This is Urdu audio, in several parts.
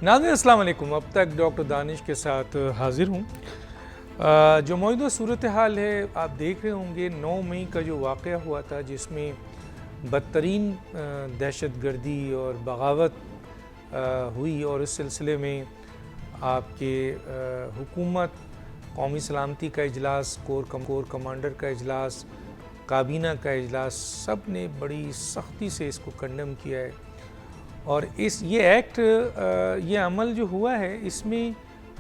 ناظرین السلام علیکم. اب تک ڈاکٹر دانش کے ساتھ حاضر ہوں. جو موجودہ صورتحال ہے آپ دیکھ رہے ہوں گے 9 مئی کا جو واقعہ ہوا تھا جس میں بدترین دہشت گردی اور بغاوت ہوئی، اور اس سلسلے میں آپ کے حکومت، قومی سلامتی کا اجلاس، کور کمانڈر کا اجلاس، کابینہ کا اجلاس، سب نے بڑی سختی سے اس کو کنڈم کیا ہے. اور یہ ایکٹ، یہ عمل جو ہوا ہے، اس میں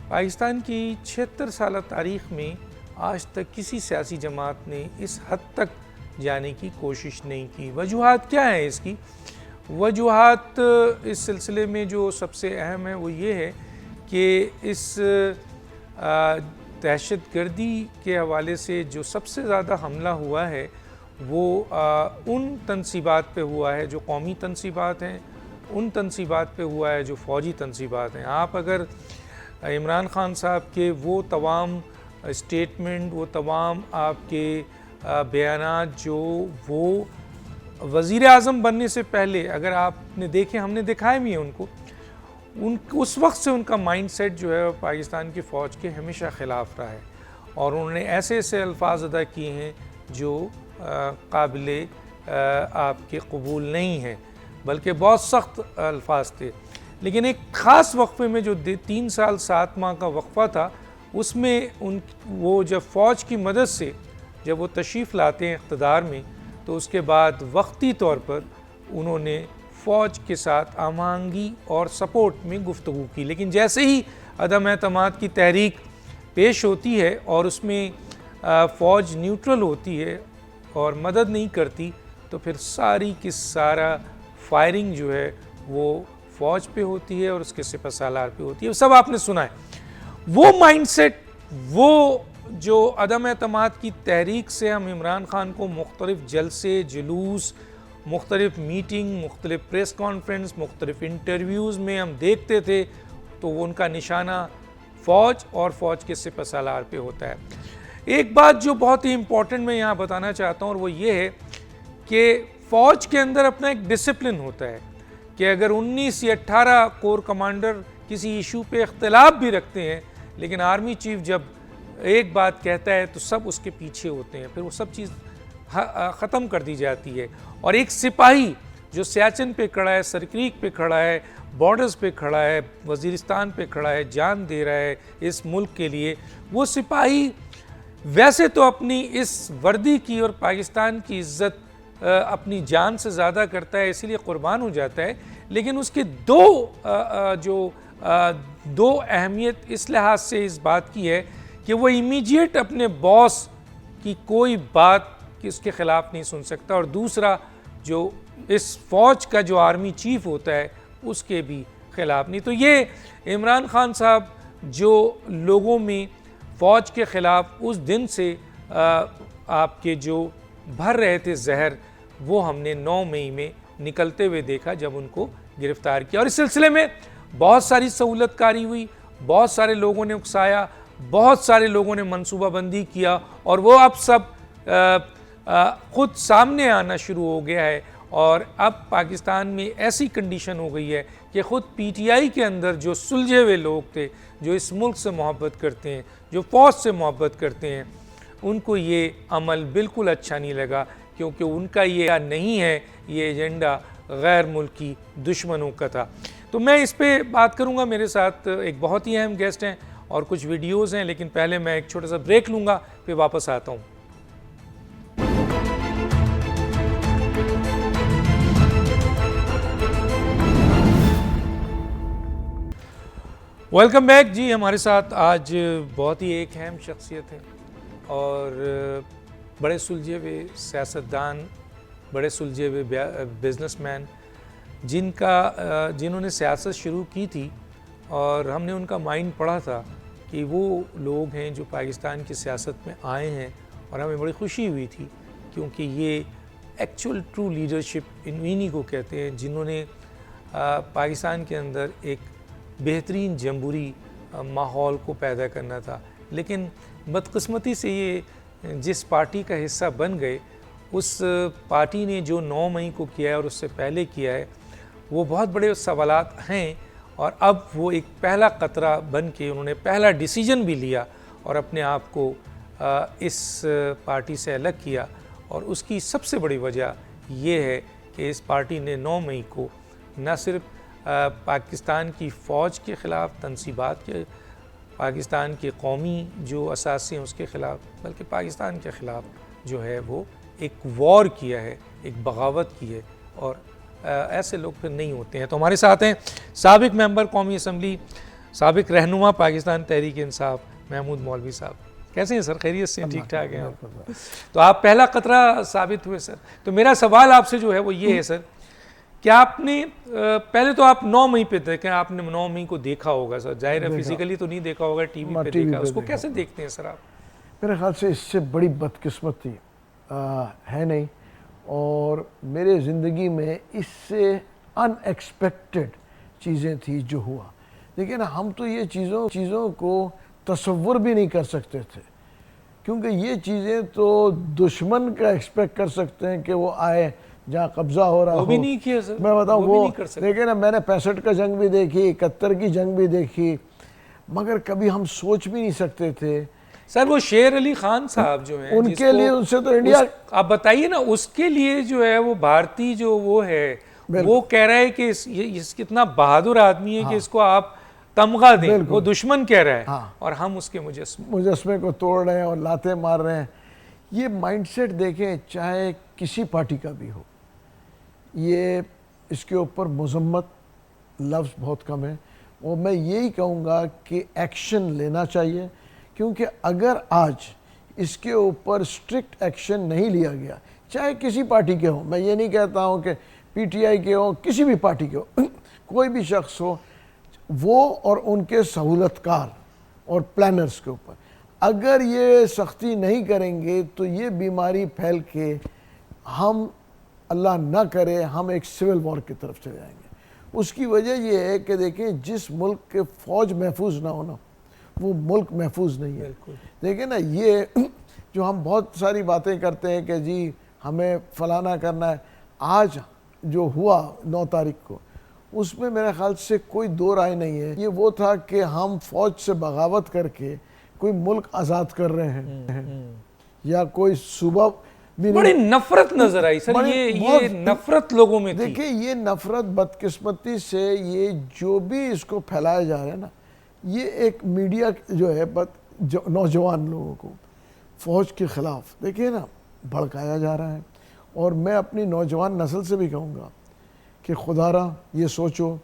پاکستان کی 76 سالہ تاریخ میں آج تک کسی سیاسی جماعت نے اس حد تک جانے کی کوشش نہیں کی. وجوہات کیا ہیں اس کی؟ وجوہات اس سلسلے میں جو سب سے اہم ہے وہ یہ ہے کہ اس دہشت گردی کے حوالے سے جو سب سے زیادہ حملہ ہوا ہے وہ ان تنصیبات پہ ہوا ہے جو قومی تنصیبات ہیں، ان تنصیبات پہ ہوا ہے جو فوجی تنصیبات ہیں. آپ اگر عمران خان صاحب کے وہ تمام اسٹیٹمنٹ، وہ تمام آپ کے بیانات جو وہ وزیر اعظم بننے سے پہلے اگر آپ نے دیکھیں، ہم نے دکھائے بھی ہیں ان کو، اس وقت سے ان کا مائنڈ سیٹ جو ہے پاکستان کی فوج کے ہمیشہ خلاف رہا ہے، اور انہوں نے ایسے ایسے الفاظ ادا کیے ہیں جو قابل آپ کے قبول نہیں ہیں، بلکہ بہت سخت الفاظ تھے. لیکن ایک خاص وقفے میں جو 3 سال 7 ماہ کا وقفہ تھا، اس میں وہ جب فوج کی مدد سے جب وہ تشریف لاتے ہیں اقتدار میں، تو اس کے بعد وقتی طور پر انہوں نے فوج کے ساتھ ہم آہنگی اور سپورٹ میں گفتگو کی. لیکن جیسے ہی عدم اعتماد کی تحریک پیش ہوتی ہے اور اس میں فوج نیوٹرل ہوتی ہے اور مدد نہیں کرتی، تو پھر ساری کی سارا فائرنگ جو ہے وہ فوج پہ ہوتی ہے اور اس کے سپہ سالار پہ ہوتی ہے. سب آپ نے سنا ہے. وہ مائنڈ سیٹ، وہ جو عدم اعتماد کی تحریک سے ہم عمران خان کو مختلف جلسے، جلوس، مختلف میٹنگ، مختلف پریس کانفرنس، مختلف انٹرویوز میں ہم دیکھتے تھے، تو وہ ان کا نشانہ فوج اور فوج کے سپہ سالار پہ ہوتا ہے. ایک بات جو بہت ہی امپورٹنٹ میں یہاں بتانا چاہتا ہوں، اور وہ یہ ہے کہ فوج کے اندر اپنا ایک ڈسپلن ہوتا ہے کہ اگر 19 یا 18 کور کمانڈر کسی ایشو پہ اختلاف بھی رکھتے ہیں، لیکن آرمی چیف جب ایک بات کہتا ہے تو سب اس کے پیچھے ہوتے ہیں، پھر وہ سب چیز ختم کر دی جاتی ہے. اور ایک سپاہی جو سیاچن پہ کھڑا ہے، سرکریک پہ کھڑا ہے، بارڈرز پہ کھڑا ہے، وزیرستان پہ کھڑا ہے، جان دے رہا ہے اس ملک کے لیے، وہ سپاہی ویسے تو اپنی اس وردی کی اور پاکستان کی عزت اپنی جان سے زیادہ کرتا ہے، اسی لیے قربان ہو جاتا ہے. لیکن اس کے دو اہمیت اس لحاظ سے اس بات کی ہے کہ وہ امیجیٹ اپنے باس کی کوئی بات اس کے خلاف نہیں سن سکتا، اور دوسرا جو اس فوج کا جو آرمی چیف ہوتا ہے اس کے بھی خلاف نہیں. تو یہ عمران خان صاحب جو لوگوں میں فوج کے خلاف اس دن سے آپ کے جو بھر رہے تھے زہر، وہ ہم نے 9 مئی میں نکلتے ہوئے دیکھا جب ان کو گرفتار کیا. اور اس سلسلے میں بہت ساری سہولت کاری ہوئی، بہت سارے لوگوں نے اکسایا، بہت سارے لوگوں نے منصوبہ بندی کیا، اور وہ اب سب خود سامنے آنا شروع ہو گیا ہے. اور اب پاکستان میں ایسی کنڈیشن ہو گئی ہے کہ خود پی ٹی آئی کے اندر جو سلجھے ہوئے لوگ تھے، جو اس ملک سے محبت کرتے ہیں، جو فوج سے محبت کرتے ہیں، ان کو یہ عمل بالکل اچھا نہیں لگا، کیونکہ ان کا یہ نہیں ہے، یہ ایجنڈا غیر ملکی دشمنوں کا تھا. تو میں اس پہ بات کروں گا. میرے ساتھ ایک بہت ہی اہم گیسٹ ہیں اور کچھ ویڈیوز ہیں، لیکن پہلے میں ایک چھوٹا سا بریک لوں گا، پھر واپس آتا ہوں. Welcome back. جی ہمارے ساتھ آج بہت ہی ایک اہم شخصیت ہے اور بڑے سلجھے ہوئے سیاستدان، بڑے سلجھے ہوئے بزنس مین، جنہوں نے سیاست شروع کی تھی، اور ہم نے ان کا مائنڈ پڑھا تھا کہ وہ لوگ ہیں جو پاکستان کی سیاست میں آئے ہیں، اور ہمیں بڑی خوشی ہوئی تھی کیونکہ یہ ایکچول ٹرو لیڈرشپ انہی کو کہتے ہیں جنہوں نے پاکستان کے اندر ایک بہترین جمہوری ماحول کو پیدا کرنا تھا. لیکن بدقسمتی سے یہ جس پارٹی کا حصہ بن گئے، اس پارٹی نے جو 9 مئی کو کیا ہے اور اس سے پہلے کیا ہے، وہ بہت بڑے سوالات ہیں. اور اب وہ ایک پہلا قطرہ بن کے انہوں نے پہلا ڈیسیجن بھی لیا اور اپنے آپ کو اس پارٹی سے الگ کیا، اور اس کی سب سے بڑی وجہ یہ ہے کہ اس پارٹی نے 9 مئی کو نہ صرف پاکستان کی فوج کے خلاف تنصیبات کے، پاکستان کے قومی جو اثاثے ہیں اس کے خلاف، بلکہ پاکستان کے خلاف جو ہے وہ ایک وار کیا ہے، ایک بغاوت کی ہے، اور ایسے لوگ پھر نہیں ہوتے ہیں۔ تو ہمارے ساتھ ہیں سابق ممبر قومی اسمبلی، سابق رہنما پاکستان تحریک انصاف محمود مولوی صاحب۔ کیسے ہیں سر؟ خیریت سے؟ ٹھیک ٹھاک ہیں؟ تو آپ پہلا قطرہ ثابت ہوئے سر۔ تو میرا سوال آپ سے جو ہے وہ یہ ہے سر کہ آپ نے پہلے تو آپ 9 مئی پہ دیکھیں، آپ نے 9 مئی کو دیکھا ہوگا سر، ظاہر ہے فزیکلی تو نہیں دیکھا ہوگا، ٹی وی پہ دیکھا، اس کو کیسے دیکھتے ہیں سر آپ؟ میرے خیال سے اس سے بڑی بدقسمتی ہے نہیں، اور میرے زندگی میں اس سے ان ایکسپیکٹڈ چیزیں تھی جو ہوا۔ لیکن ہم تو یہ چیزوں کو تصور بھی نہیں کر سکتے تھے، کیونکہ یہ چیزیں تو دشمن کا ایکسپیکٹ کر سکتے ہیں کہ وہ آئے جہاں قبضہ ہو رہا ہو۔ وہ بھی نہیں کیا سر، میں بتاؤں وہ دیکھیں نا، میں نے 65 کا جنگ بھی دیکھی، 71 کی جنگ بھی دیکھی، مگر کبھی ہم سوچ بھی نہیں سکتے تھے سر وہ شیر علی خان صاحب جو ہیں ان کے لیے، ان سے تو انڈیا، آپ بتائیے نا، اس کے لیے جو ہے وہ بھارتی جو وہ ہے وہ کہہ رہا ہے کہ اس کتنا بہادر آدمی ہے کہ اس کو آپ تمغہ دیں، وہ دشمن کہہ رہا ہے اور ہم اس کے مجسمے کو توڑ رہے ہیں اور لاتیں مار رہے ہیں۔ یہ مائنڈ سیٹ دیکھیں، چاہے کسی پارٹی کا بھی ہو، یہ اس کے اوپر مذمت لفظ بہت کم ہے، اور میں یہی کہوں گا کہ ایکشن لینا چاہیے، کیونکہ اگر آج اس کے اوپر سٹرکٹ ایکشن نہیں لیا گیا، چاہے کسی پارٹی کے ہوں، میں یہ نہیں کہتا ہوں کہ پی ٹی آئی کے ہوں، کسی بھی پارٹی کے ہوں، کوئی بھی شخص ہو، وہ اور ان کے سہولت کار اور پلانرز کے اوپر اگر یہ سختی نہیں کریں گے تو یہ بیماری پھیل کے ہم، اللہ نہ کرے، ہم ایک سول وار کی طرف چلے جائیں گے۔ اس کی وجہ یہ ہے کہ دیکھیں، جس ملک کے فوج محفوظ نہ ہونا وہ ملک محفوظ نہیں ہے۔ دیکھیں نا، یہ جو ہم بہت ساری باتیں کرتے ہیں کہ جی ہمیں فلانا کرنا ہے، آج جو ہوا 9 تاریخ کو، اس میں میرے خیال سے کوئی دو رائے نہیں ہے۔ یہ وہ تھا کہ ہم فوج سے بغاوت کر کے کوئی ملک آزاد کر رہے ہیں، یا کوئی صوبہ بھی نہیں۔ بڑی نفرت نظر آئی سر، یہ نفرت لوگوں میں تھی۔ دیکھیں، یہ نفرت بدقسمتی سے یہ جو بھی اس کو پھیلایا جا رہا ہے نا، یہ ایک میڈیا جو ہے نوجوان لوگوں کو فوج کے خلاف دیکھیں نا بھڑکایا جا رہا ہے۔ اور میں اپنی نوجوان نسل سے بھی کہوں گا کہ خدا را یہ سوچو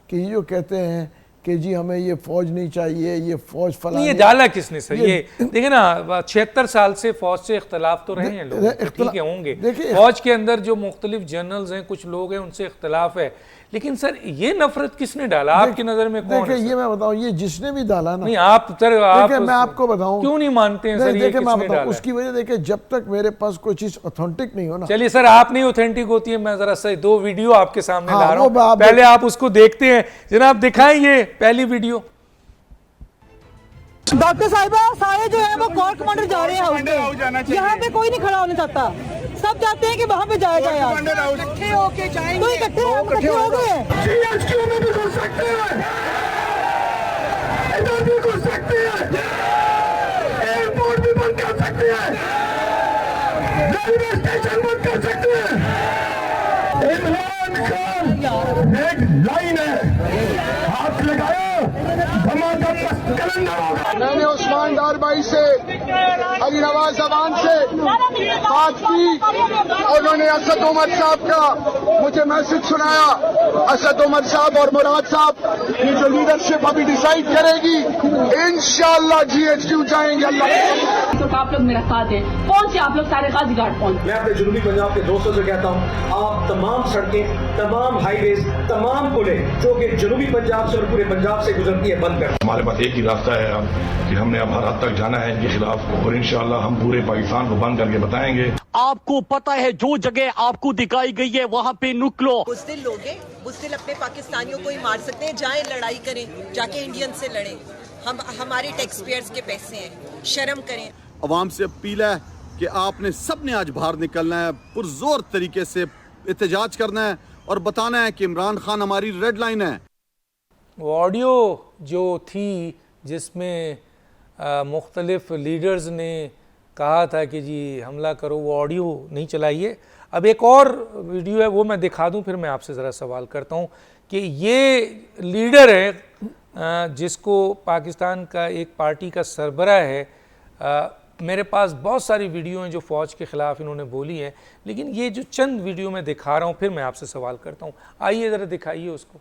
کہ یہ جو کہتے ہیں کہ جی ہمیں یہ فوج نہیں چاہیے، یہ فوج فلاں، یہ ڈالا کس نے سر؟ یہ دیکھیں نا، 76 سال سے فوج سے اختلاف تو رہے ہیں لوگ، ٹھیک ہے ہوں گے، فوج کے اندر جو مختلف جنرلز ہیں، کچھ لوگ ہیں، ان سے اختلاف ہے، لیکن سر یہ نفرت کس نے ڈالا آپ کی نظر میں؟ کون ہے؟ دیکھیں، یہ میں بتاؤں، یہ جس نے بھی ڈالا نا، نہیں آپ سر، دیکھیں میں آپ کو بتاؤں کیوں نہیں مانتے ہیں سر یہ دیکھیں کس میں نے بتاؤں ڈالا؟ اس کی وجہ دیکھیں، جب تک میرے پاس کوئی چیز اوتھینٹک نہیں ہو نا۔ چلیے سر، آپ نہیں اوتھینٹک ہوتی ہے، میں ذرا سے 2 ویڈیو آپ کے سامنے لا رہا وہ ہوں، پہلے آپ اس کو دیکھتے ہیں۔ جناب دکھائیں یہ پہلی ویڈیو۔ ڈاکٹر صاحبہ سارے جو ہے وہ کور کمانڈر جا رہے ہیں، یہاں پہ کوئی نہیں کھڑا ہونا چاہتا، سب چاہتے ہیں کہ وہاں پہ جایا جائے۔ اکٹھے ہو کے جائیں گے، اکٹھے ہو گئے ہیں، جی ایچ کیو میں بھی گھس سکتے ہیں، ادھر بھی گھس سکتے ہیں، ایئرپورٹ بھی بند کر سکتے ہیں، ریلوے اسٹیشن بند کر سکتے ہیں۔ عمران خان ایک لائن ہے، ہاتھ لگایا دھماکہ پس کلندر ہوگا۔ میں نے عثمان ڈار بھائی سے، علی نواز زبان سے بات کی، انہوں نے اسد عمر صاحب کا مجھے میسج سنایا۔ اسد عمر صاحب اور مراد صاحب، یہ جو لیڈرشپ ابھی ڈیسائیڈ کرے گی، انشاءاللہ جی ایچ کیو جائیں گے۔ اللہ تو آپ لوگ میرا ساتھ دیں، پہنچے آپ لوگ سارے غازی گھاٹ پہنچ۔ میں اپنے جنوبی پنجاب کے دوستوں سے کہتا ہوں، آپ تمام سڑکیں، تمام ہائی ویز، تمام پلیں جو کہ جنوبی پنجاب سے اور پورے پنجاب سے گزرتی ہے بند کر۔ ہمارے پاس ایک ہی راستہ ہے اب کہ ہم نے اب ہر حد تک جانا ہے ان کے خلاف، اور انشاءاللہ ہم پورے پاکستان کو بند کر کے بتائیں گے۔ آپ کو پتا ہے جو جگہ آپ کو دکھائی گئی ہے وہاں پہ نکلو۔ بزدل لوگ ہیں، بزدل اپنے پاکستانیوں کو ہی مار سکتے ہیں، جائیں لڑائی کریں، جا کے انڈین سے لڑیں، ہمارے ٹیکس پیئرز کے پیسے ہیں، شرم کریں۔ عوام سے اپیل ہے کہ آپ نے سب نے آج باہر نکلنا ہے، پرزور طریقے سے احتجاج کرنا ہے اور بتانا ہے کہ عمران خان ہماری ریڈ لائن ہے۔ وہ آڈیو جو تھی جس میں مختلف لیڈرز نے کہا تھا کہ جی حملہ کرو، وہ آڈیو نہیں چلائیے. اب ایک اور ویڈیو ہے وہ میں دکھا دوں، پھر میں آپ سے ذرا سوال کرتا ہوں کہ یہ لیڈر ہے جس کو پاکستان کا ایک پارٹی کا سربراہ ہے. میرے پاس بہت ساری ویڈیو ہیں جو فوج کے خلاف انہوں نے بولی ہیں، لیکن یہ جو چند ویڈیو میں دکھا رہا ہوں پھر میں آپ سے سوال کرتا ہوں. آئیے ذرا دکھائیے اس کو.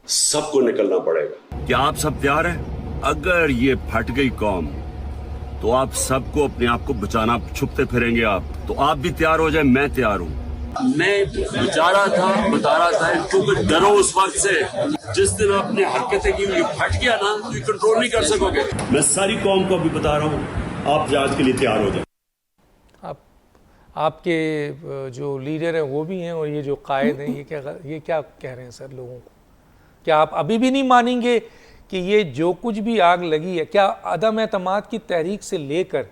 سب کو نکلنا پڑے گا. کیا آپ سب تیار ہیں؟ اگر یہ پھٹ گئی قوم تو آپ سب کو اپنے آپ کو بچانا، چھپتے پھریں گے آپ، تو آپ بھی تیار ہو جائیں، میں تیار ہوں. میں بتا رہا تھا کیونکہ ڈرو اس وقت سے جس دن آپ نے حرکتیں کی یہ پھٹ گیا نا تو یہ کنٹرول نہیں کر سکو گے. میں ساری قوم کو ابھی بتا رہا ہوں، آپ جہاد کے لیے تیار ہو جائیں. آپ کے جو لیڈر ہیں وہ بھی ہیں اور یہ جو قائد ہیں یہ کیا کہہ رہے ہیں سر لوگوں کو؟ کیا آپ ابھی بھی نہیں مانیں گے کہ یہ جو کچھ بھی آگ لگی ہے، کیا عدم اعتماد کی تحریک سے لے کر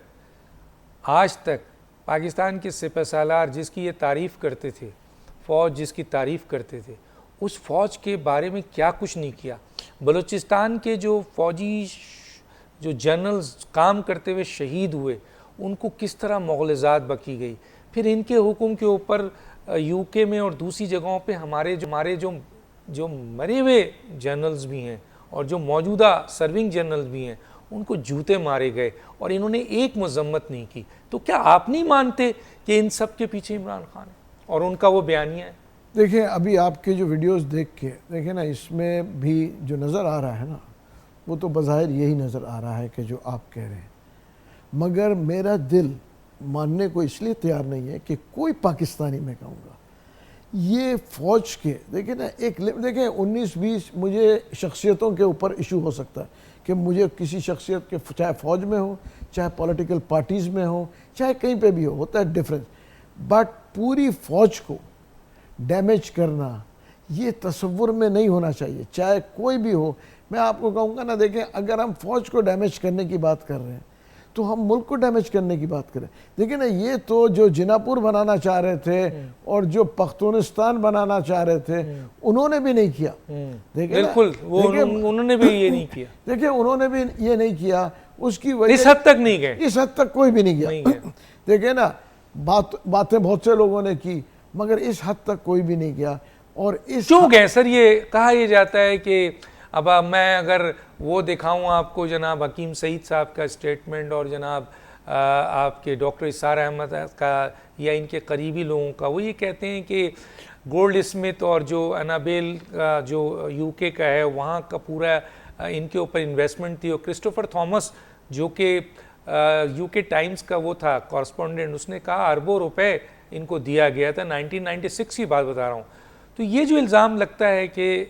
آج تک پاکستان کے سپہ سالار جس کی یہ تعریف کرتے تھے، فوج جس کی تعریف کرتے تھے، اس فوج کے بارے میں کیا کچھ نہیں کیا؟ بلوچستان کے جو فوجی جو جنرلز کام کرتے ہوئے شہید ہوئے ان کو کس طرح مغلظات بکی گئی. پھر ان کے حکم کے اوپر یو کے میں اور دوسری جگہوں پہ ہمارے جو مرے ہوئے جنرلز بھی ہیں اور جو موجودہ سرونگ جنرلز بھی ہیں ان کو جوتے مارے گئے اور انہوں نے ایک مذمت نہیں کی. تو کیا آپ نہیں مانتے کہ ان سب کے پیچھے عمران خان ہے اور ان کا وہ بیانیہ ہے؟ دیکھیں ابھی آپ کے جو ویڈیوز دیکھ کے دیکھیں نا، اس میں بھی جو نظر آ رہا ہے نا وہ تو بظاہر یہی نظر آ رہا ہے کہ جو آپ کہہ رہے ہیں، مگر میرا دل ماننے کو اس لیے تیار نہیں ہے کہ کوئی پاکستانی میں کہوں گا یہ فوج کے دیکھیں نا دیکھیں 19-20 مجھے شخصیتوں کے اوپر ایشو ہو سکتا ہے کہ مجھے کسی شخصیت کے چاہے فوج میں ہو، چاہے پولیٹیکل پارٹیز میں ہو، چاہے کہیں پہ بھی ہوتا ہے ڈیفرنس، بٹ پوری فوج کو ڈیمیج کرنا یہ تصور میں نہیں ہونا چاہیے، چاہے کوئی بھی ہو. میں آپ کو کہوں گا نا، دیکھیں اگر ہم فوج کو ڈیمیج کرنے کی بات کر رہے ہیں تو ہم ملک کو ڈیمیج کرنے کی بات کریں. دیکھیں نا، یہ تو جو جناپور بنانا چاہ رہے تھے اور جو پختونستان بنانا چاہ رہے تھے انہوں نے بھی نہیں کیا. بالکل انہوں نے بھی یہ نہیں کیا. دیکھیں انہوں نے بھی یہ نہیں کیا، اس کی وجہ اس حد تک نہیں گئے، اس حد تک کوئی بھی نہیں گیا. دیکھیں نا باتیں بہت سے لوگوں نے کی مگر اس حد تک کوئی بھی نہیں گیا. اور اس کیوں گئے سر؟ یہ کہا یہ جاتا ہے کہ اب میں اگر وہ دکھاؤں آپ کو جناب حکیم سعید صاحب کا اسٹیٹمنٹ اور جناب آپ کے ڈاکٹر اسرار احمد کا یا ان کے قریبی لوگوں کا، وہ یہ کہتے ہیں کہ گولڈ اسمتھ اور جو انابیل جو یو کے کا ہے وہاں کا پورا ان کے اوپر انویسٹمنٹ تھی، اور کرسٹوفر تھامس جو کہ یو کے ٹائمز کا وہ تھا کورسپونڈنٹ، اس نے کہا اربوں روپے ان کو دیا گیا تھا. 1996 کی بات بتا رہا ہوں. تو یہ جو الزام لگتا ہے کہ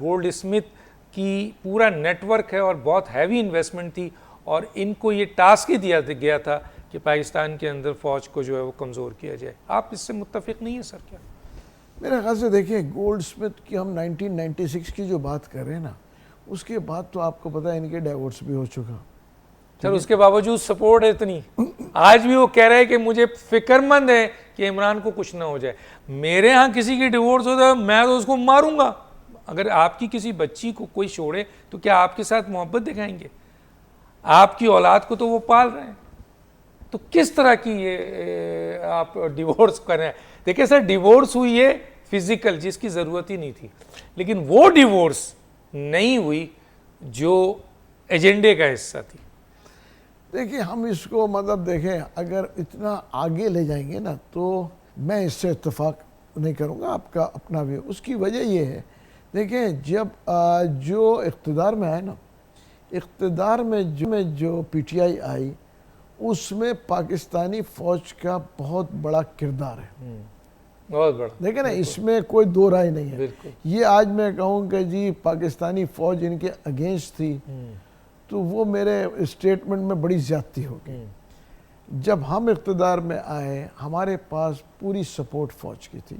گولڈ اسمتھ کی پورا نیٹ ورک ہے اور بہت ہیوی انویسٹمنٹ تھی اور ان کو یہ ٹاسک ہی دیا گیا تھا کہ پاکستان کے اندر فوج کو جو ہے وہ کمزور کیا جائے. آپ اس سے متفق نہیں ہیں سر؟ کیا میرے خیال سے دیکھیں گولڈ اسمتھ کی ہم 1996 کی جو بات کر رہے ہیں نا، اس کے بعد تو آپ کو پتہ ہے ان کے ڈائیورس بھی ہو چکا. سر اس کے باوجود سپورٹ ہے اتنی، آج بھی وہ کہہ رہے ہیں کہ مجھے فکر مند ہے کہ عمران کو کچھ نہ ہو جائے. میرے ہاں کسی کی ڈیورس ہوتا ہے میں تو اس کو ماروں گا. اگر آپ کی کسی بچی کو کوئی چھوڑے تو کیا آپ کے ساتھ محبت دکھائیں گے؟ آپ کی اولاد کو تو وہ پال رہے ہیں، تو کس طرح کی یہ آپ ڈیورس کر رہے ہیں؟ دیکھیں سر، ڈیورس ہوئی ہے فزیکل جس کی ضرورت ہی نہیں تھی، لیکن وہ ڈیورس نہیں ہوئی جو ایجنڈے کا حصہ تھی. دیکھیں ہم اس کو مطلب دیکھیں اگر اتنا آگے لے جائیں گے نا تو میں اس سے اتفاق نہیں کروں گا. آپ کا اپنا بھی اس کی وجہ یہ ہے، دیکھیں جب جو اقتدار میں آئے نا، اقتدار میں جو پی ٹی آئی آئی اس میں پاکستانی فوج کا بہت بڑا کردار ہے، بہت بڑا. دیکھیں نا اس میں کوئی دو رائے نہیں ہے. یہ آج میں کہوں کہ جی پاکستانی فوج ان کے اگینسٹ تھی تو وہ میرے اسٹیٹمنٹ میں بڑی زیادتی ہو گئی. جب ہم اقتدار میں آئے ہمارے پاس پوری سپورٹ فوج کی تھی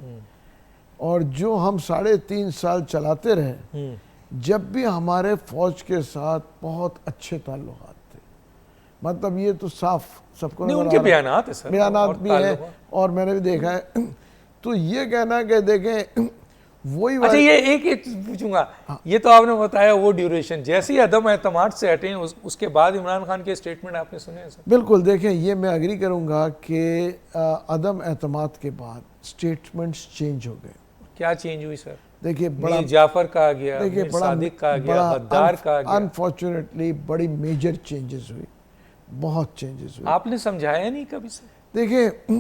اور جو ہم 3.5 سال چلاتے رہے، جب بھی ہمارے فوج کے ساتھ بہت اچھے تعلقات تھے. مطلب یہ تو صاف سب کو ان کے بیانات ہیں سر، بیانات بھی ہیں اور میں نے بھی دیکھا ہے. تو یہ کہنا کہ دیکھیں وہی اچھا یہ ایک پوچھوں گا, یہ تو آپ نے بتایا وہ ڈیوریشن, جیسے ہی عدم اعتماد سے ہٹیں اس کے بعد عمران خان کے اسٹیٹمنٹ آپ نے سنے ہیں سر؟ بالکل, دیکھیں یہ میں اگری کروں گا کہ عدم اعتماد کے بعد اسٹیٹمنٹس چینج ہو گئے. کیا چینج ہوئی سر؟ دیکھیے میر جعفر کہا گیا, میر صادق کہا گیا, غدار کہا گیا. انفارچونیٹلی بڑی میجر چینجز ہوئی, بہت چینجز ہوئی. آپ نے سمجھایا نہیں کبھی سے؟ دیکھیں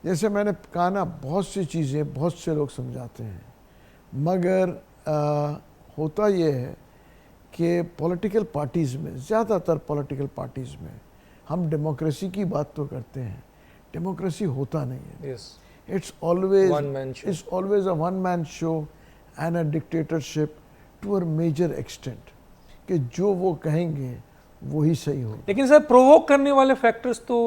جیسے میں نے کہا نا, بہت سی چیزیں بہت سے لوگ سمجھاتے ہیں, مگر ہوتا یہ ہے کہ پولیٹیکل پارٹیز میں, زیادہ تر پولیٹیکل پارٹیز میں ہم ڈیموکریسی کی بات تو کرتے ہیں, ڈیموکریسی ہوتا نہیں ہے. It's always a one-man show and a dictatorship to a major extent, کہ جو وہ کہیں گے وہی صحیح ہو. لیکن سر پرووک کرنے والے فیکٹرز تو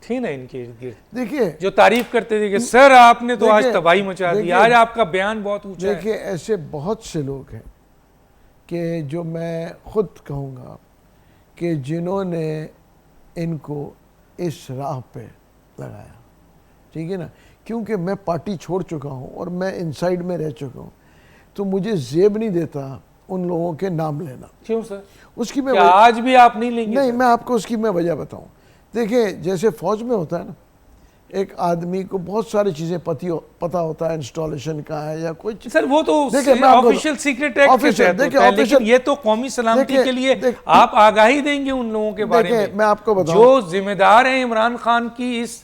تھے نا ان کے ارد گرد, دیکھیے جو تعریف کرتے تھے کہ سر آپ نے تو آج تباہی مچا دی, آج آپ کا بیان بہت اونچا ہے. دیکھیے ایسے بہت سے لوگ ہیں کہ جو میں خود کہوں گا کہ جنہوں نے ان کو اس راہ پہ لگایا, ٹھیک ہے نا, کیونکہ میں پارٹی چھوڑ چکا ہوں اور میں انسائیڈ میں رہ چکا ہوں, تو مجھے زیب نہیں دیتا ان لوگوں کے نام لینا. کیوں سر؟ اس کی میں کیا آج بھی آپ نہیں لیں گے؟ نہیں, میں آپ کو اس کی میں وجہ بتاؤں. دیکھیں جیسے فوج میں ہوتا ہے نا, ایک آدمی کو بہت ساری چیزیں پتہ ہوتا ہے, انسٹالیشن کا ہے یا کوئی چیز. سر وہ تو آفیشیل سیکرٹ ایکٹ کے تحت ہوتا ہے, لیکن یہ تو قومی سلامتی کے لیے آپ آگاہی دیں گے ان لوگوں کے بارے میں. میں آپ کو بتاؤں, جو ذمہ دار ہیں عمران خان کی اس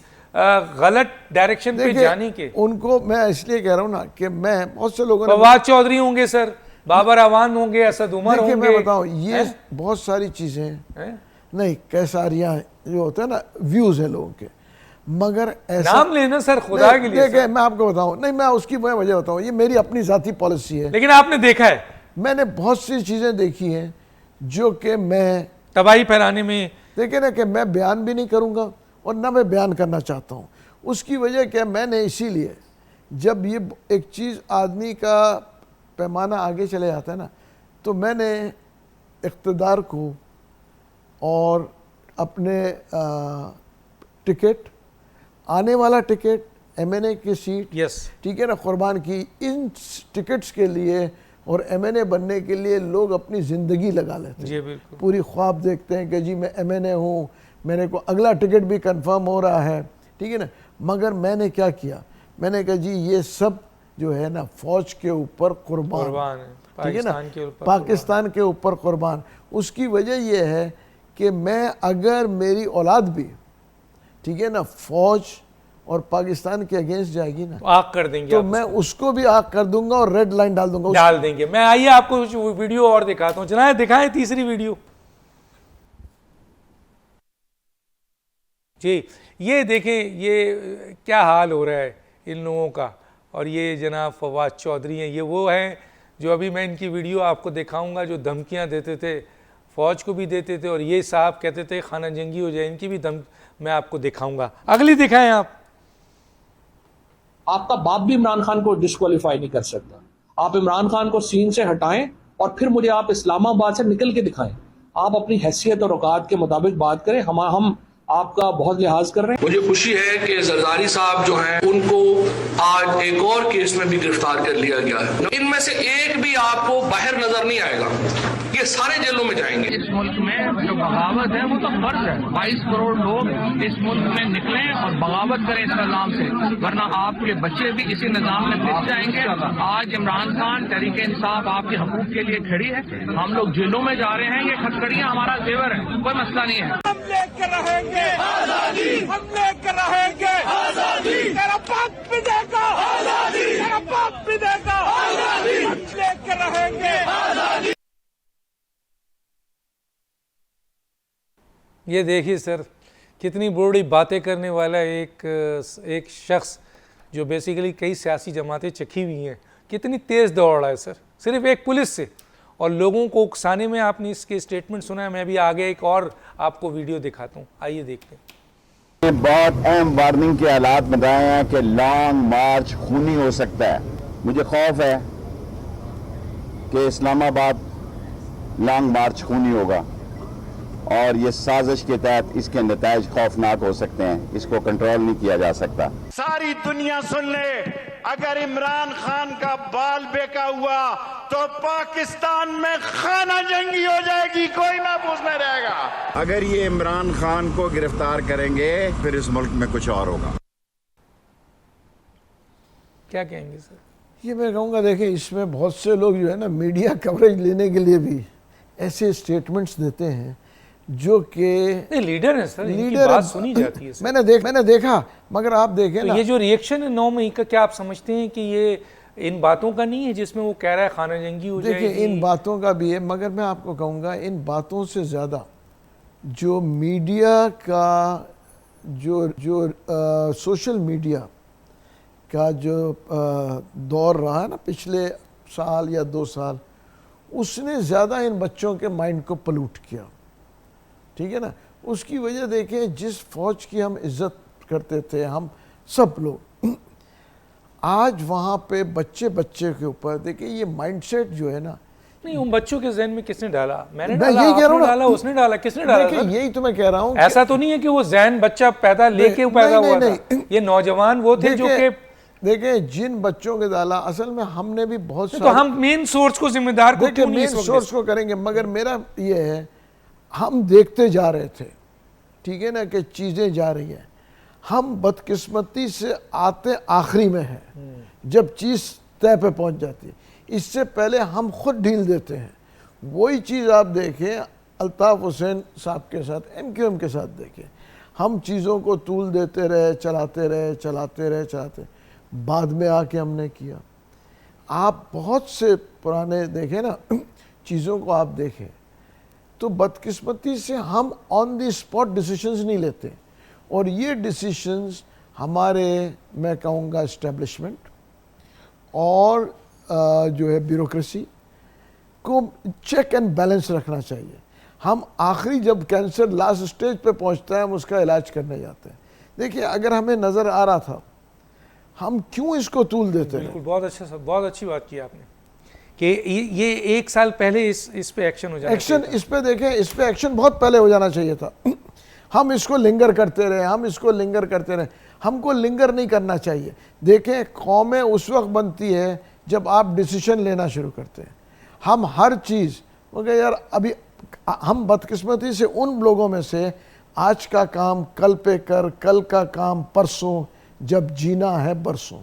غلط ڈائریکشن پہ جانے کے, ان کو میں اس لیے کہہ رہا ہوں نا کہ میں بہت سے لوگوں نے, فواد چودھری ہوں گے سر, بابر اعوان ہوں گے, اسد عمر ہوں گے. میں بتاؤں یہ بہت ساری چیزیں نہیں, کیساریاں جو ہوتا ہے نا, ویوز ہیں لوگوں کے, مگر ایسا نام لینا سر خدا کے لیے. دیکھیں میں آپ کو بتاؤں, نہیں میں اس کی وجہ بتاؤں, یہ میری اپنی ذاتی پالیسی ہے. لیکن آپ نے دیکھا ہے, میں نے بہت سی چیزیں دیکھی ہیں جو کہ میں تباہی پھیلانے میں, دیکھیں نا کہ میں بیان بھی نہیں کروں گا اور نہ میں بیان کرنا چاہتا ہوں. اس کی وجہ کہ میں نے اسی لیے, جب یہ ایک چیز آدمی کا پیمانہ آگے چلے جاتا ہے نا, تو میں نے اقتدار کو اور اپنے ٹکٹ, آنے والا ٹکٹ ایم این اے کی سیٹ, ٹھیک ہے نا, قربان کی. ان ٹکٹس کے لیے اور ایم این اے بننے کے لیے لوگ اپنی زندگی لگا لیتے ہیں, پوری خواب دیکھتے ہیں کہ جی میں ایم این اے ہوں, میرے کو اگلا ٹکٹ بھی کنفرم ہو رہا ہے, ٹھیک ہے نا. مگر میں نے کیا کیا, میں نے کہا جی یہ سب جو ہے نا فوج کے اوپر قربان ہے, ٹھیک ہے نا, پاکستان کے اوپر قربان. اس کی وجہ یہ ہے کہ میں اگر میری اولاد بھی, ٹھیک ہے نا, فوج اور پاکستان کے اگینسٹ جائے گی نا, آگ کر دیں گے, تو میں اس کو بھی آگ کر دوں گا اور ریڈ لائن ڈال دوں گا. ڈال دیں گے. میں آئیے آپ کو ویڈیو اور دکھاتا ہوں, چلائیں دکھائیں تیسری ویڈیو. جی یہ دیکھیں یہ کیا حال ہو رہا ہے ان لوگوں کا, اور یہ جناب فواد چودھری ہیں, یہ وہ ہیں جو ابھی میں ان کی ویڈیو آپ کو دکھاؤں گا, جو دھمکیاں دیتے تھے, فوج کو بھی دیتے تھے, اور یہ صاحب کہتے تھے خانہ جنگی ہو جائے, ان کی بھی میں آپ کو دکھاؤں گا. اگلی دکھائیں آپ. آپ کا باپ بھی عمران خان کو ڈسکوالیفائی نہیں کر سکتا. آپ عمران خان کو سین سے ہٹائیں اور پھر مجھے آپ اسلام آباد سے نکل کے دکھائیں. آپ اپنی حیثیت اور اوقات کے مطابق بات کریں. ہم آپ کا بہت لحاظ کر رہے ہیں. مجھے خوشی ہے کہ زرداری صاحب جو ہیں ان کو آج ایک اور کیس میں بھی گرفتار کر لیا گیا ہے. ان میں سے ایک بھی آپ کو باہر نظر نہیں آئے گا, یہ سارے جیلوں میں جائیں گے. اس ملک میں جو بغاوت ہے وہ تو فرض ہے. 22 کروڑ لوگ اس ملک میں نکلیں اور بغاوت کریں اس نظام سے, ورنہ آپ کے بچے بھی اسی نظام میں پس جائیں گے. آج عمران خان تحریک انصاف آپ کے حقوق کے لیے کھڑی ہے, ہم لوگ جیلوں میں جا رہے ہیں, یہ کھٹکڑیاں ہمارا زیور ہے, کوئی مسئلہ نہیں ہے. ہم لے کر رہیں گے آزادی, ہم لے کر رہیں گے آزادی, تیرا باپ بھی دے گا آزادی, تیرا باپ بھی دے گا آزادی, ہم لے کر رہیں گے آزادی. یہ دیکھیے سر کتنی بڑی باتیں کرنے والا ایک شخص جو بیسیکلی کئی سیاسی جماعتیں چکھی ہوئی ہیں, کتنی تیز دوڑ رہا ہے سر صرف ایک پولیس سے, اور لوگوں کو اکسانے میں. آپ نے اس کے اسٹیٹمنٹ سنا ہے, میں بھی آگے ایک اور آپ کو ویڈیو دکھاتا ہوں, آئیے دیکھتے ہیں. یہ بہت اہم وارننگ کے حالات بتائے ہیں کہ لانگ مارچ خونی ہو سکتا ہے. مجھے خوف ہے کہ اسلام آباد لانگ مارچ خونی ہوگا, اور یہ سازش کے تحت اس کے نتائج خوفناک ہو سکتے ہیں. اس کو کنٹرول نہیں کیا جا سکتا. ساری دنیا سن لے, اگر عمران خان کا بال بیکا ہوا تو پاکستان میں خانہ جنگی ہو جائے گی, کوئی محفوظ نہیں رہے گا. اگر یہ عمران خان کو گرفتار کریں گے پھر اس ملک میں کچھ اور ہوگا. کیا کہیں گے سر؟ یہ میں کہوں گا دیکھیں اس میں بہت سے لوگ جو ہے نا میڈیا کوریج لینے کے لیے بھی ایسے اسٹیٹمنٹس دیتے ہیں جو کہ لیڈر ہیں سر, ان کی بات سنی جاتی ہے. میں نے دیکھا, مگر آپ دیکھیں نا یہ جو ریئیکشن ہے 9 مئی کا, کیا آپ سمجھتے ہیں کہ یہ ان باتوں کا نہیں ہے جس میں وہ کہہ رہا ہے خانہ جنگی ہو جائے گی؟ دیکھیں ان باتوں کا بھی ہے, مگر میں آپ کو کہوں گا ان باتوں سے زیادہ جو میڈیا کا جو سوشل میڈیا کا جو دور رہا ہے نا پچھلے سال یا 2 سال, اس نے زیادہ ان بچوں کے مائنڈ کو پلوٹ کیا. ٹھیک ہے نا, اس کی وجہ دیکھیں جس فوج کی ہم عزت کرتے تھے ہم سب لوگ, آج وہاں پہ بچے کے اوپر دیکھیں یہ مائنڈ سیٹ جو ہے نا, نہیں ان بچوں کے ذہن میں کس نے ڈالا؟ میں نے یہی ڈالا, کہہ رہا ہوں ڈالا, اس نے ڈالا, کس نے ڈالا؟ دیکھیں یہی تو میں کہہ رہا ہوں, ایسا تو نہیں ہے کہ وہ ذہن بچہ پیدا لے کے پیدا ہوا تھا, یہ نوجوان وہ تھے جو کہ دیکھیں جن بچوں کے ڈالا اصل میں ہم نے بھی بہت تو ہم مین سورس کو ذمہ دار کو کیوں نہیں مین سورس کو کریں گے, مگر میرا یہ ہے ہم دیکھتے جا رہے تھے, ٹھیک ہے نا, کہ چیزیں جا رہی ہیں, ہم بدقسمتی سے آتے آخری میں ہیں جب چیز طے پہ پہنچ جاتی ہے, اس سے پہلے ہم خود ڈھیل دیتے ہیں. وہی چیز آپ دیکھیں الطاف حسین صاحب کے ساتھ, MQM کے ساتھ دیکھیں, ہم چیزوں کو طول دیتے رہے, چلاتے بعد میں آ کے ہم نے کیا. آپ بہت سے پرانے دیکھیں نا چیزوں کو آپ دیکھیں تو بدقسمتی سے ہم آن دی اسپاٹ ڈیسیشنز نہیں لیتے, اور یہ ڈیسیشنز ہمارے میں کہوں گا اسٹیبلشمنٹ اور جو ہے بیوروکریسی کو چیک اینڈ بیلنس رکھنا چاہیے. ہم آخری جب کینسر لاسٹ اسٹیج پہ پہنچتا ہے ہم اس کا علاج کرنے جاتے ہیں. دیکھیں اگر ہمیں نظر آ رہا تھا ہم کیوں اس کو طول دیتے ہیں؟ بالکل, بہت اچھی بات کی آپ نے کہ یہ 1 سال پہلے اس پہ ایکشن ہو جانا چاہیے تھا. اس پہ دیکھیں اس پہ ایکشن بہت پہلے ہو جانا چاہیے تھا. ہم اس کو لنگر کرتے رہے, ہم کو لنگر نہیں کرنا چاہیے. دیکھیں قومیں اس وقت بنتی ہے جب آپ ڈیسیشن لینا شروع کرتے ہیں. ہم ہر چیز مگر یار ابھی ہم بدقسمتی سے ان لوگوں میں سے آج کا کام کل پہ کر, کل کا کام پرسوں, جب جینا ہے برسوں,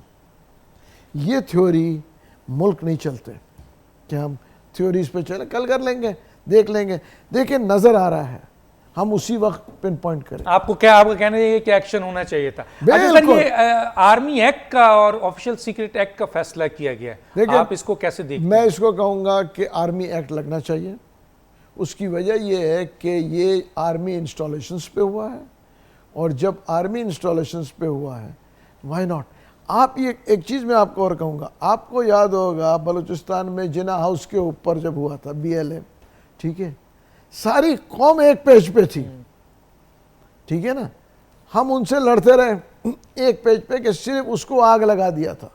یہ تھیوری ملک نہیں چلتے کہ ہم تھیوریز پہ چلیں, کل کر لیں گے, دیکھ لیں گے. دیکھیں نظر آ رہا ہے, ہم اسی وقت پن پوائنٹ کریں. آپ کا کہنا ہے کہ ایکشن ہونا چاہیے تھا. یہ آرمی ایکٹ کا اور آفیشل سیکرٹ ایکٹ کا فیصلہ کیا گیا ہے, آپ اس کو کیسے دیکھتے ہیں؟ میں اس کو کہوں گا کہ آرمی ایکٹ لگنا چاہیے. اس کی وجہ یہ ہے کہ یہ آرمی انسٹالیشنز پہ ہوا ہے, اور جب آرمی انسٹالیشنز پہ ہوا ہے وائی ناٹ. آپ یہ ایک چیز میں آپ کو اور کہوں گا, آپ کو یاد ہوگا بلوچستان میں جنا ہاؤس کے اوپر جب ہوا تھا BLM, ٹھیک ہے, ساری قوم ایک پیج پہ تھی, ٹھیک ہے نا, ہم ان سے لڑتے رہے ایک پیج پہ کہ صرف اس کو آگ لگا دیا تھا.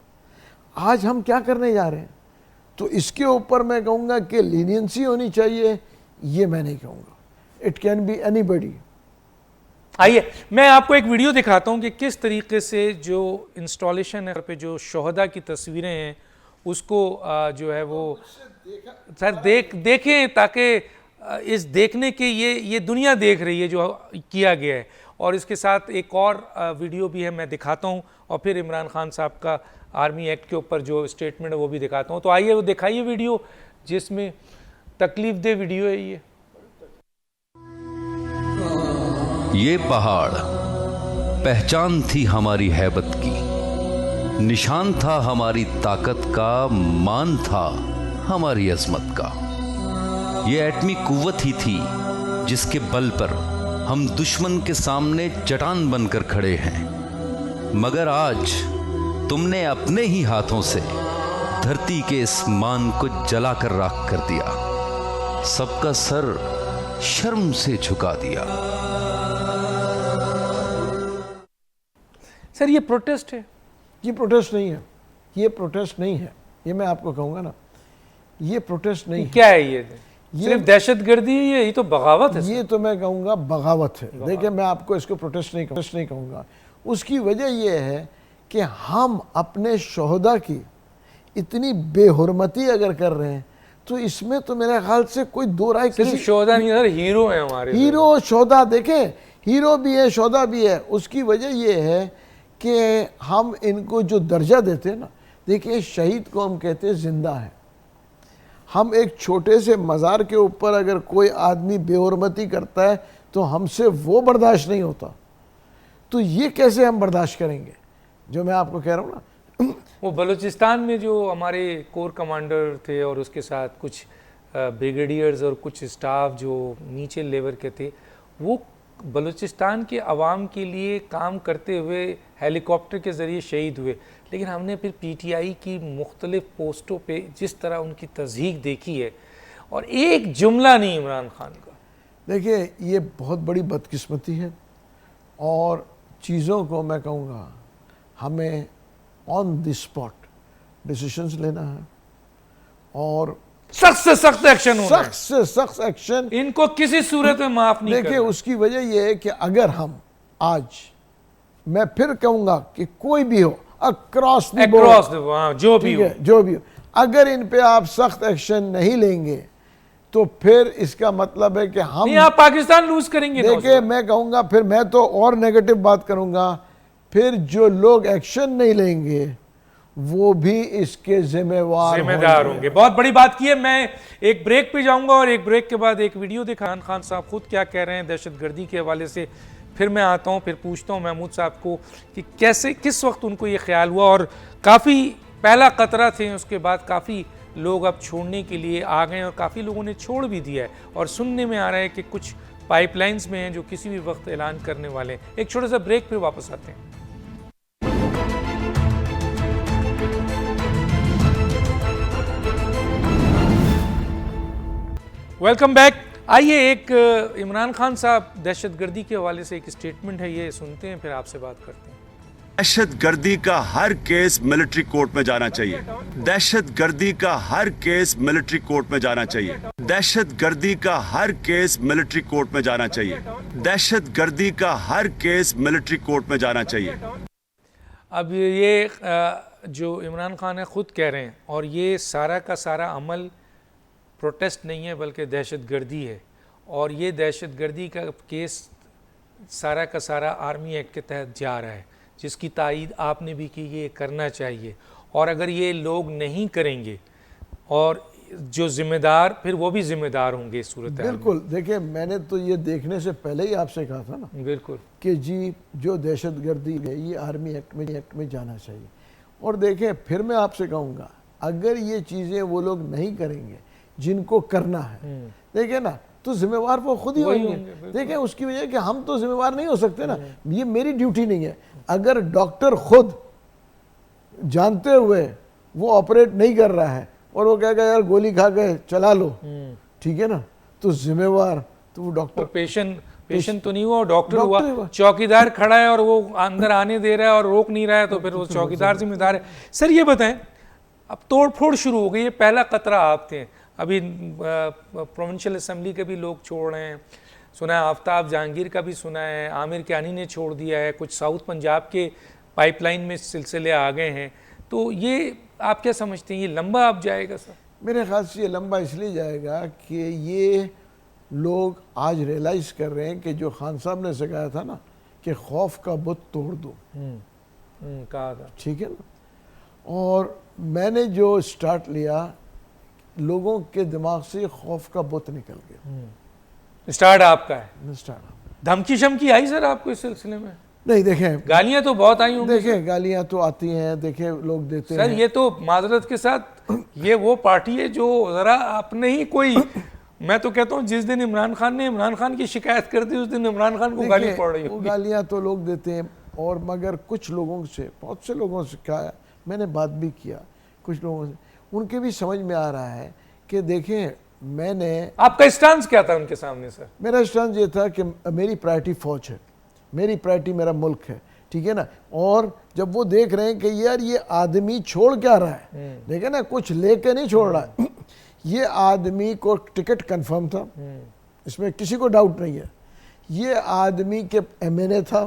آج ہم کیا کرنے جا رہے ہیں؟ تو اس کے اوپر میں کہوں گا کہ لینینسی ہونی چاہیے, یہ میں نہیں کہوں گا. اٹ کین بی اینی بڈی. آئیے میں آپ کو ایک ویڈیو دکھاتا ہوں کہ کس طریقے سے جو انسٹالیشن ہے پہ جو شہداء کی تصویریں ہیں اس کو جو ہے وہ سر دیکھیں, تاکہ اس دیکھنے کے یہ دنیا دیکھ رہی ہے جو کیا گیا ہے. اور اس کے ساتھ ایک اور ویڈیو بھی ہے, میں دکھاتا ہوں, اور پھر عمران خان صاحب کا آرمی ایکٹ کے اوپر جو اسٹیٹمنٹ ہے وہ بھی دکھاتا ہوں. تو آئیے وہ دکھائیے ویڈیو, جس میں تکلیف دہ ویڈیو ہے. یہ پہاڑ پہچان تھی ہماری ہیبت کی, نشان تھا ہماری طاقت کا, مان تھا ہماری عظمت کا. یہ ایٹمی قوت ہی تھی جس کے بل پر ہم دشمن کے سامنے چٹان بن کر کھڑے ہیں. مگر آج تم نے اپنے ہی ہاتھوں سے دھرتی کے اس مان کو جلا کر راکھ کر دیا, سب کا سر شرم سے جھکا دیا. سر یہ پروٹیسٹ ہے؟ یہ پروٹیسٹ نہیں ہے, یہ پروٹیسٹ نہیں ہے, یہ میں آپ کو کہوں گا نا, یہ پروٹیسٹ نہیں ہے. کیا ہے یہ؟ صرف دہشت گردی ہے, یہ تو بغاوت ہے. یہ تو میں کہوں گا بغاوت ہے. دیکھیں میں آپ کو اس کو پروٹیسٹ نہیں کہوں گا. اس کی وجہ یہ ہے کہ ہم اپنے شہداء کی اتنی بے حرمتی اگر کر رہے ہیں تو اس میں تو میرے خیال سے کوئی دو رائے صرف شہداء نہیں سر، ہیرو ہیں ہمارے، ہیرو شہداء دیکھیں، ہیرو بھی ہے شہداء بھی ہے. اس کی وجہ یہ ہے کہ ہم ان کو جو درجہ دیتے ہیں نا، دیکھیں شہید کو ہم کہتے ہیں زندہ ہے. ہم ایک چھوٹے سے مزار کے اوپر اگر کوئی آدمی بے حرمتی کرتا ہے تو ہم سے وہ برداشت نہیں ہوتا، تو یہ کیسے ہم برداشت کریں گے؟ جو میں آپ کو کہہ رہا ہوں نا، وہ بلوچستان میں جو ہمارے کور کمانڈر تھے اور اس کے ساتھ کچھ بریگیڈیئرز اور کچھ اسٹاف جو نیچے لیول کے تھے، وہ بلوچستان کے عوام کے لیے کام کرتے ہوئے ہیلی کاپٹر کے ذریعے شہید ہوئے. لیکن ہم نے پھر پی ٹی آئی کی مختلف پوسٹوں پہ جس طرح ان کی تضحیک دیکھی ہے، اور ایک جملہ نہیں عمران خان کا. دیکھیں یہ بہت بڑی بدقسمتی ہے، اور چیزوں کو میں کہوں گا ہمیں آن دی اسپاٹ ڈیسیشنز لینا ہے، اور سخت سے سخت ایکشن ہونا ہے، سخت سے سخت ایکشن. ان کو کسی صورت میں معاف نہیں کرنا. دیکھیں اس کی وجہ یہ ہے کہ اگر ہم آج، میں پھر کہوں گا کہ کوئی بھی ہو اکراس دی بورڈ، جو بھی ہو، اگر ان پہ آپ سخت ایکشن نہیں لیں گے تو پھر اس کا مطلب ہے کہ ہم نہیں، آپ پاکستان لوز کریں گے. دیکھیں میں کہوں گا، پھر میں تو اور نیگیٹو بات کروں گا، پھر جو لوگ ایکشن نہیں لیں گے وہ بھی اس کے ذمہ دار ہوں گے. بہت بڑی بات کی ہے. میں ایک بریک پہ جاؤں گا اور ایک بریک کے بعد ایک ویڈیو عمران خان صاحب خود کیا کہہ رہے ہیں دہشت گردی کے حوالے سے. پھر میں آتا ہوں، پھر پوچھتا ہوں محمود صاحب کو کہ کیسے کس وقت ان کو یہ خیال ہوا، اور کافی پہلا قطرہ تھے، اس کے بعد کافی لوگ اب چھوڑنے کے لیے آ گئے اور کافی لوگوں نے چھوڑ بھی دیا ہے، اور سننے میں آ رہا ہے کہ کچھ پائپ لائنز میں ہیں جو کسی بھی وقت اعلان کرنے والے ہیں. ایک چھوٹا سا بریک، پھر واپس آتے ہیں. Welcome back. آئیے ایک عمران خان صاحب دہشت گردی کے حوالے سے ایک اسٹیٹمنٹ ہے، یہ سنتے ہیں، پھر آپ سے بات کرتے ہیں. دہشت گردی کا ہر کیس ملٹری کورٹ میں جانا چاہیے. دہشت گردی کا ہر کیس ملٹری کورٹ میں جانا چاہیے. دہشت گردی کا ہر کیس ملٹری کورٹ میں جانا چاہیے. دہشت گردی کا ہر کیس ملٹری کورٹ میں جانا چاہیے. اب یہ جو عمران خان ہے خود کہہ رہے ہیں، اور یہ سارا کا سارا عمل پروٹیسٹ نہیں ہے بلکہ دہشت گردی ہے، اور یہ دہشت گردی کا کیس سارا کا سارا آرمی ایکٹ کے تحت جا رہا ہے، جس کی تائید آپ نے بھی کی، یہ کرنا چاہیے. اور اگر یہ لوگ نہیں کریں گے اور جو ذمہ دار، پھر وہ بھی ذمہ دار ہوں گے اس صورت. بالکل. دیکھیں میں نے تو یہ دیکھنے سے پہلے ہی آپ سے کہا تھا نا، بالکل، کہ جی جو دہشت گردی ہے یہ آرمی ایکٹ میں جانا چاہیے. اور دیکھیں پھر میں آپ سے کہوں گا، اگر یہ چیزیں وہ لوگ نہیں کریں گے جن کو کرنا ہے، دیکھیں نا، تو ذمہ وار وہ خود ہی ہوئیں گے. دیکھیں اس کی وجہ کہ ہم تو ذمہ وار نہیں ہو سکتے نا، یہ میری ڈیوٹی نہیں ہے. اگر ڈاکٹر خود جانتے ہوئے وہ آپریٹ نہیں کر رہا ہے اور وہ کہے گا یار گولی کھا گئے چلا لو، ٹھیک ہے نا، تو ذمہ وار تو وہ ڈاکٹر، پیشنٹ تو نہیں ہوا، ڈاکٹر ہوا. چوکیدار کھڑا ہے اور وہ اندر آنے دے رہا ہے اور روک نہیں رہا ہے، تو پھر وہ چوکیدار ذمہ دار ہے. سر یہ بتائیں، اب توڑ پھوڑ شروع ہو گئی، یہ پہلا قطرہ آپ تھے. ابھی پروونشل اسمبلی کے بھی لوگ چھوڑ رہے ہیں، سنا ہے آفتاب جہانگیر کا بھی سنا ہے، عامر کیانی نے چھوڑ دیا ہے، کچھ ساؤتھ پنجاب کے پائپ لائن میں سلسلے آ گئے ہیں. تو یہ آپ کیا سمجھتے ہیں، یہ لمبا اب جائے گا سر؟ میرے خیال سے یہ لمبا اس لیے جائے گا کہ یہ لوگ آج ریلائز کر رہے ہیں کہ جو خان صاحب نے سکھایا تھا نا کہ خوف کا بت توڑ دو، کہا تھا، ٹھیک ہے نا، اور میں نے جو سٹارٹ لیا، لوگوں کے دماغ سے خوف کا بت نکل گیا. سٹارٹ آپ کا ہے. دھمکی شمکی آئی سر آپ کو اس سلسلے میں؟ نہیں. دیکھیں گالیاں تو بہت آئی ہوں. دیکھیں گالیاں تو آتی ہیں، دیکھیں لوگ دیتے ہیں. سر یہ تو معذرت کے ساتھ یہ وہ پارٹی ہے جو ذرا اپنے ہی کوئی، میں تو کہتا ہوں جس دن عمران خان نے عمران خان کی شکایت کر دی اس دن عمران خان کو گالی پڑ رہی ہے. گالیاں تو لوگ دیتے ہیں، اور مگر کچھ لوگوں سے، بہت سے لوگوں سے کہا، میں نے بات بھی کیا کچھ لوگوں سے، ان کے بھی سمجھ میں آ رہا ہے کہ دیکھیں میں نے، آپ کا اسٹانس کیا تھا ان کے سامنے سر؟ میرا اسٹانس یہ تھا کہ میری پرائرٹی فوج ہے، میری پرائرٹی میرا ملک ہے، ٹھیک ہے نا. اور جب وہ دیکھ رہے ہیں کہ یار یہ آدمی چھوڑ کیا رہا ہے، دیکھیں نا، کچھ لے کے نہیں چھوڑ رہا ہے، یہ آدمی کو ٹکٹ کنفرم تھا، اس میں کسی کو ڈاؤٹ نہیں ہے، یہ آدمی کے ایم این اے تھا،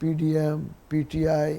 PDM, PTI,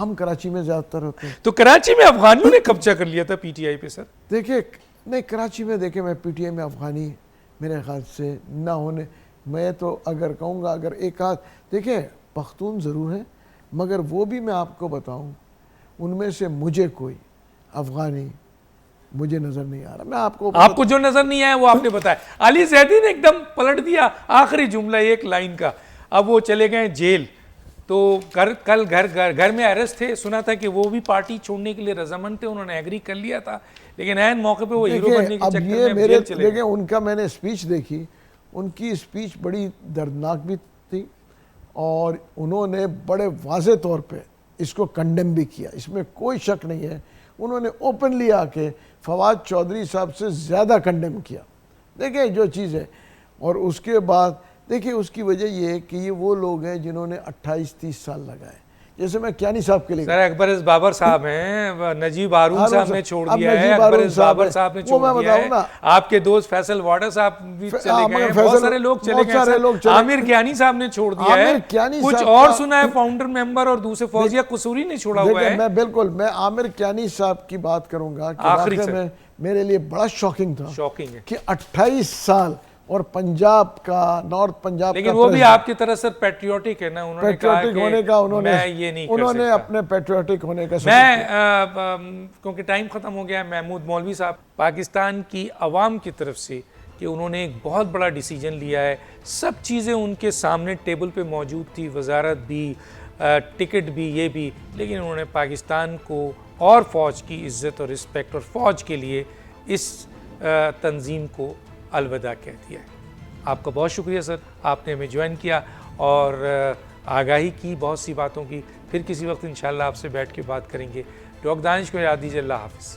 ہم کراچی میں زیادہ تر ہوتے ہیں. تو کراچی میں افغانیوں نے قبضہ کر لیا تھا پی ٹی آئی پہ سر. دیکھیں نہیں کراچی میں دیکھیں میں پی ٹی آئی میں افغانی میرے خیال سے نہ ہونے, میں تو اگر کہوں گا اگر ایک آدھ دیکھیں پختون ضرور ہیں مگر وہ بھی میں آپ کو بتاؤں ان میں سے مجھے کوئی افغانی مجھے نظر نہیں آ رہا. میں آپ کو جو نظر نہیں آیا وہ آپ نے بتایا. علی زیدی نے ایک دم پلٹ دیا آخری جملہ ایک لائن کا. اب وہ چلے گئے جیل, تو کل گھر میں اریسٹ تھے, سنا تھا کہ وہ بھی پارٹی چھوڑنے کے لیے رضامند تھے, انہوں نے ایگری کر لیا تھا, لیکن عین موقع پہ وہ ہیرو بننے کے چکر میں جیل چلے گئے. دیکھیں ان کا میں نے اسپیچ دیکھی, ان کی اسپیچ بڑی دردناک بھی تھی اور انہوں نے بڑے واضح طور پہ اس کو کنڈیم بھی کیا, اس میں کوئی شک نہیں ہے. انہوں نے اوپنلی آ کے فواد چودھری صاحب سے زیادہ کنڈیم کیا. دیکھیں جو چیز ہے, اور اس کے بعد دیکھیں اس کی وجہ یہ ہے کہ یہ وہ لوگ ہیں جنہوں نے 28-30 سال لگائے. جیسے میں کیانی صاحب کے لیے سر اکبر بابر صاحب ہیں, نجیب ہارون صاحب نے چھوڑ دیا ہے, اکبر بابر صاحب نے چھوڑ دیا ہے, آپ کے دوست فیصل واڈر صاحب بھی چلے گئے ہیں, بہت سارے لوگ چلے گئے. عامر کیانی صاحب نے چھوڑ دیا ہے, کچھ اور سنا ہے فاؤنڈر ممبر اور دوسرے فوزیہ قصوری نے چھوڑا ہوا ہے. میں بالکل میں عامر کیانی صاحب کی بات کروں گا کہ واقعہ میں میرے لیے بڑا شاکنگ تھا کہ 28 سال اور پنجاب کا نارتھ پنجاب کا, لیکن وہ بھی آپ کی طرح سر پیٹریوٹک ہے نا, انہوں نے کہا کہ میں یہ نہیں کر سکتا. انہوں نے اپنے پیٹریوٹک ہونے کا میں کیونکہ ٹائم ختم ہو گیا, محمود مولوی صاحب پاکستان کی عوام کی طرف سے کہ انہوں نے ایک بہت بڑا ڈیسیجن لیا ہے, سب چیزیں ان کے سامنے ٹیبل پہ موجود تھی, وزارت بھی, ٹکٹ بھی, یہ بھی, لیکن انہوں نے پاکستان کو اور فوج کی عزت اور رسپیکٹ اور فوج کے لیے اس تنظیم کو الوداع کہہ دیا ہے. آپ کا بہت شکریہ سر, آپ نے ہمیں جوائن کیا اور آگاہی کی بہت سی باتوں کی. پھر کسی وقت انشاءاللہ آپ سے بیٹھ کے بات کریں گے. ڈاکٹر دانش کو یاد دیجیے. اللہ حافظ.